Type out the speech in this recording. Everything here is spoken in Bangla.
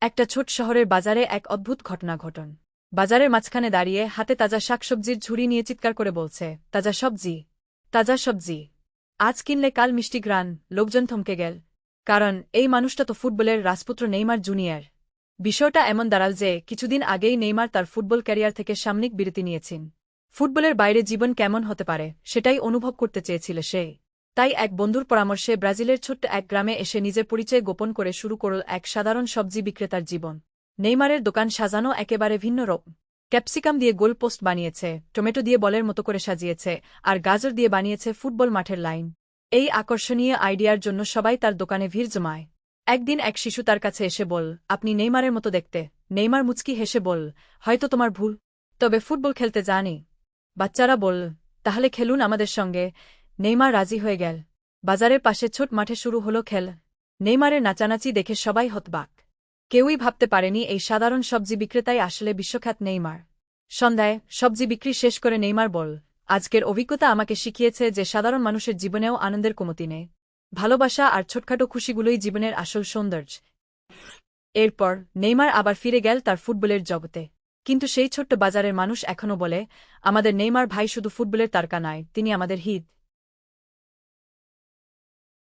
একটা ছোট শহরের বাজারে এক অদ্ভুত ঘটনা ঘটন। বাজারের মাঝখানে দাঁড়িয়ে হাতে তাজা শাকসবজির ঝুড়ি নিয়ে চিৎকার করে বলছে, তাজা সবজি, তাজা সবজি, আজ কিনলে কাল মিষ্টি ঘ্রাণ। লোকজন থমকে গেল, কারণ এই মানুষটা তো ফুটবলের রাজপুত্র নেইমার জুনিয়র। বিষয়টা এমন দাঁড়াল যে কিছুদিন আগেই নেইমার তার ফুটবল ক্যারিয়ার থেকে সাময়িক বিরতি নিয়েছেন। ফুটবলের বাইরে জীবন কেমন হতে পারে সেটাই অনুভব করতে চেয়েছিল সে। তাই এক বন্ধুর পরামর্শে ব্রাজিলের ছোট্ট এক গ্রামে এসে নিজের পরিচয় গোপন করে শুরু করল এক সাধারণ সবজি বিক্রেতার জীবন। নেইমারের দোকান সাজানো একেবারে ভিন্ন রকম। ক্যাপসিকাম দিয়ে গোল পোস্ট বানিয়েছে, টমেটো দিয়ে বলের মতো করে সাজিয়েছে, আর গাজর দিয়ে বানিয়েছে ফুটবল মাঠের লাইন। এই আকর্ষণীয় আইডিয়ার জন্য সবাই তার দোকানে ভিড় জমায়। একদিন এক শিশু তার কাছে এসে বল, আপনি নেইমারের মতো দেখতে। নেইমার মুচকি হেসে বল, হয়তো তোমার ভুল, তবে ফুটবল খেলতে জানি। বাচ্চারা বল, তাহলে খেলুন আমাদের সঙ্গে। নেইমার রাজি হয়ে গেল। বাজারের পাশে ছোট মাঠে শুরু হলো খেল। নেইমারের নাচানাচি দেখে সবাই হতবাক। কেউই ভাবতে পারেনি এই সাধারণ সবজি বিক্রেতাই আসলে বিশ্বখ্যাত নেইমার। সন্ধ্যায় সবজি বিক্রি শেষ করে নেইমার বল, আজকের অভিজ্ঞতা আমাকে শিখিয়েছে যে সাধারণ মানুষের জীবনেও আনন্দের কমতি নেই। ভালোবাসা আর ছোটখাটো খুশিগুলোই জীবনের আসল সৌন্দর্য। এরপর নেইমার আবার ফিরে গেল তার ফুটবলের জগতে। কিন্তু সেই ছোট্ট বাজারের মানুষ এখনও বলে, আমাদের নেইমার ভাই শুধু ফুটবলের তারকা নয়, তিনি আমাদের হিত।